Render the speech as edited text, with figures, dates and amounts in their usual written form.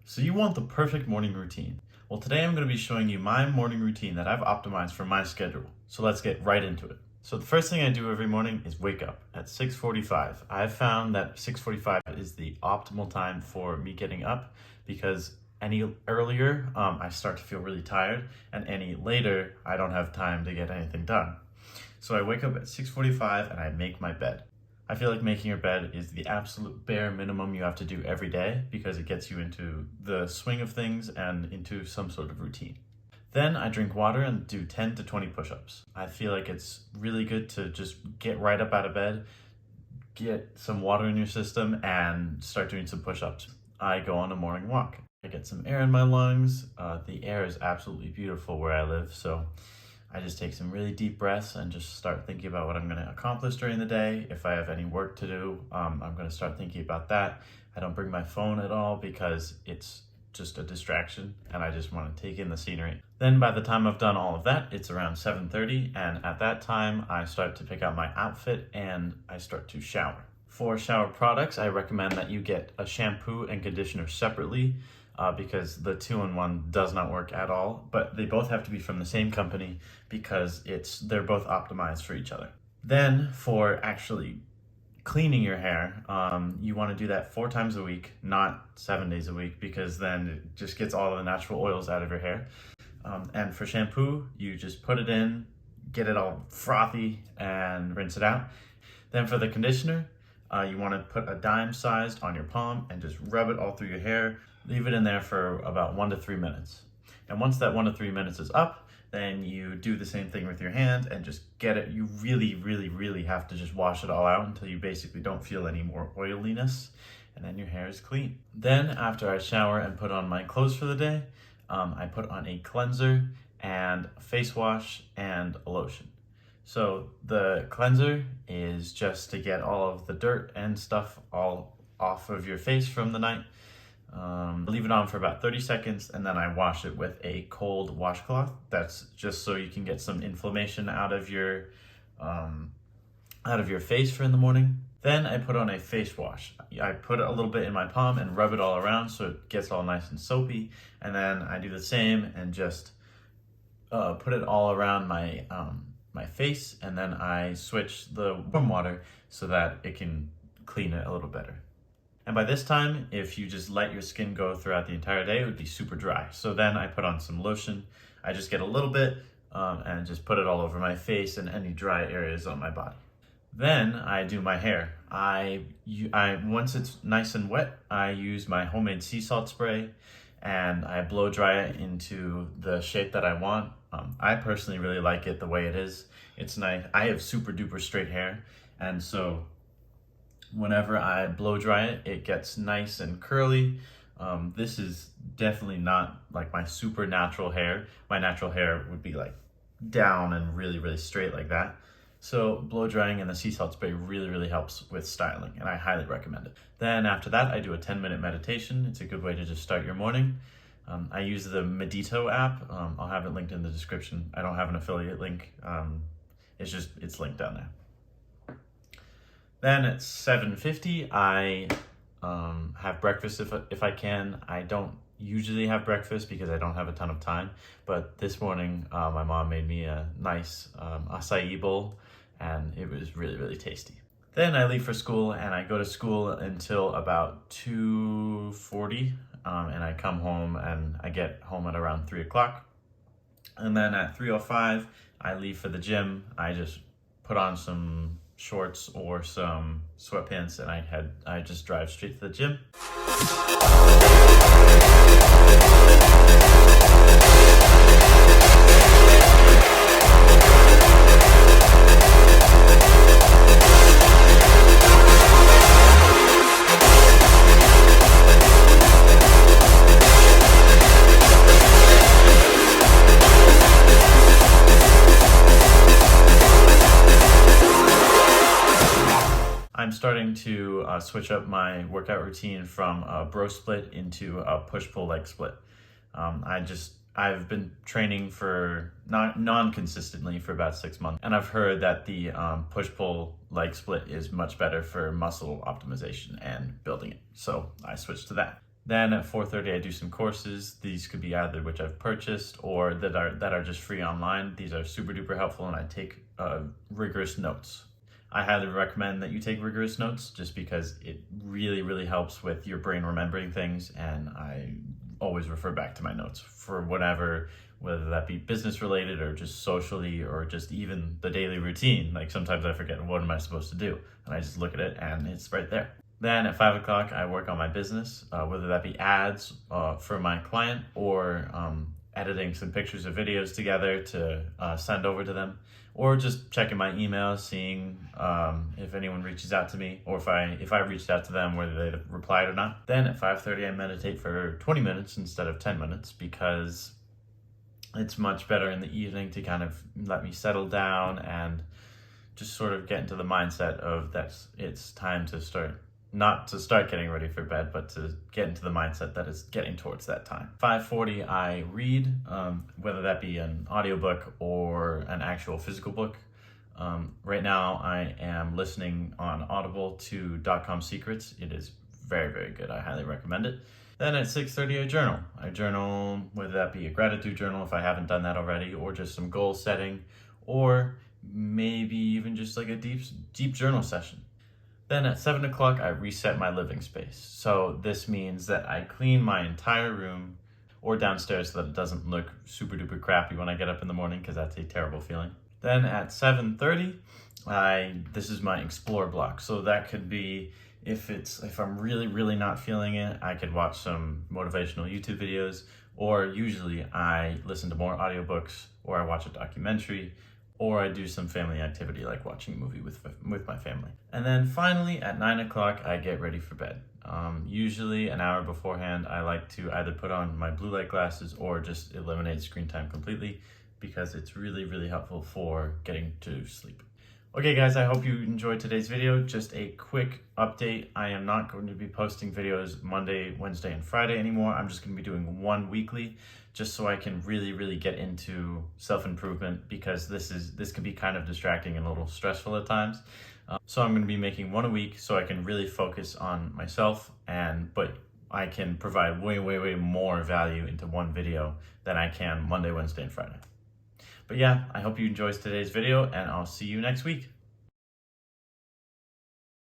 So you want the perfect morning routine. Well, today I'm going to be showing you my morning routine that I've optimized for my schedule. So let's get right into it. So the first thing I do every morning is wake up at 6:45. I've found that 6:45 is the optimal time for me getting up because any earlier I start to feel really tired, and any later I don't have time to get anything done. So I wake up at 6:45 and I make my bed. I feel like making your bed is the absolute bare minimum you have to do every day because it gets you into the swing of things and into some sort of routine. Then I drink water and do 10 to 20 push-ups. I feel like it's really good to just get right up out of bed, get some water in your system, and start doing some push-ups. I go on a morning walk. I get some air in my lungs. The air is absolutely beautiful where I live, so I just take some really deep breaths and just start thinking about what I'm going to accomplish during the day. If I have any work to do, I'm going to start thinking about that. I don't bring my phone at all because it's just a distraction and I just want to take in the scenery. Then by the time I've done all of that, it's around 7:30, and at that time I start to pick out my outfit and I start to shower. For shower products, I recommend that you get a shampoo and conditioner separately because the two-in-one does not work at all, but they both have to be from the same company because they're both optimized for each other. Then for actually cleaning your hair, you want to do that 4 times a week, not 7 days a week, because then it just gets all the natural oils out of your hair. And for shampoo, you just put it in, get it all frothy, and rinse it out. Then for the conditioner, you want to put a dime sized on your palm and just rub it all through your hair. Leave it in there for about 1 to 3 minutes. And once that 1 to 3 minutes is up, then you do the same thing with your hand and just get it. You really have to just wash it all out until you basically don't feel any more oiliness, and then your hair is clean. Then after I shower and put on my clothes for the day, I put on a cleanser and a face wash and a lotion. So the cleanser is just to get all of the dirt and stuff all off of your face from the night. Leave it on for about 30 seconds, and then I wash it with a cold washcloth. That's just so you can get some inflammation out of your face for in the morning. Then I put on a face wash. I put a little bit in my palm and rub it all around so it gets all nice and soapy, and then I do the same and just put it all around my face, and then I switch the warm water so that it can clean it a little better. And by this time, if you just let your skin go throughout the entire day, it would be super dry. So then I put on some lotion. I just get a little bit and just put it all over my face and any dry areas on my body. Then I do my hair. Once it's nice and wet, I use my homemade sea salt spray and I blow dry it into the shape that I want. I personally really like it the way it is. It's nice. I have super duper straight hair, and so whenever I blow dry it, it gets nice and curly. This is definitely not like my super natural hair. My natural hair would be like down and really straight like that. So blow drying and the sea salt spray really helps with styling, and I highly recommend it. Then after that, I do a 10-minute meditation. It's a good way to just start your morning. I use the Medito app. I'll have it linked in the description. I don't have an affiliate link. It's linked down there. Then at 7:50, I have breakfast if I can. I don't usually have breakfast because I don't have a ton of time, but this morning my mom made me a nice acai bowl, and it was really tasty. Then I leave for school, and I go to school until about 2:40, and I come home, and I get home at around 3 o'clock. And then at 3:05, I leave for the gym. I just put on some shorts or some sweatpants, and I just drive straight to the gym. I'm starting to switch up my workout routine from a bro split into a push-pull leg split. I've been training for non-consistently for about 6 months, and I've heard that the push-pull leg split is much better for muscle optimization and building it. So I switched to that. Then at 4:30 I do some courses. These could be either which I've purchased or that are just free online. These are super duper helpful, and I take rigorous notes. I highly recommend that you take rigorous notes just because it really helps with your brain remembering things, and I always refer back to my notes for whatever, whether that be business related or just socially or just even the daily routine. Like sometimes I forget, what am I supposed to do? And I just look at it and it's right there. Then at 5 o'clock, I work on my business, whether that be ads for my client or editing some pictures or videos together to send over to them, or just checking my emails, seeing if anyone reaches out to me, or if I reached out to them, whether they replied or not. Then at 5:30, I meditate for 20 minutes instead of 10 minutes because it's much better in the evening to kind of let me settle down and just sort of get into the mindset of that it's time to start, not to start getting ready for bed, but to get into the mindset that it's getting towards that time. 5:40, I read, whether that be an audiobook or an actual physical book. Right now, I am listening on Audible to .com Secrets. It is very good. I highly recommend it. Then at 6:30, I journal. I journal, whether that be a gratitude journal if I haven't done that already, or just some goal setting, or maybe even just like a deep journal session. Then at 7 o'clock, I reset my living space. So this means that I clean my entire room or downstairs so that it doesn't look super duper crappy when I get up in the morning, because that's a terrible feeling. Then at 7:30, this is my explore block. So that could be, if I'm really not feeling it, I could watch some motivational YouTube videos, or usually I listen to more audiobooks, or I watch a documentary, or I do some family activity like watching a movie with my family. And then finally at 9 o'clock, I get ready for bed. Usually an hour beforehand, I like to either put on my blue light glasses or just eliminate screen time completely, because it's really helpful for getting to sleep. Okay guys, I hope you enjoyed today's video. Just a quick update. I am not going to be posting videos Monday, Wednesday, and Friday anymore. I'm just going to be doing one weekly, just so I can really get into self-improvement, because this can be kind of distracting and a little stressful at times. So I'm going to be making one a week so I can really focus on myself, but I can provide way more value into one video than I can Monday, Wednesday, and Friday. But yeah, I hope you enjoyed today's video, and I'll see you next week.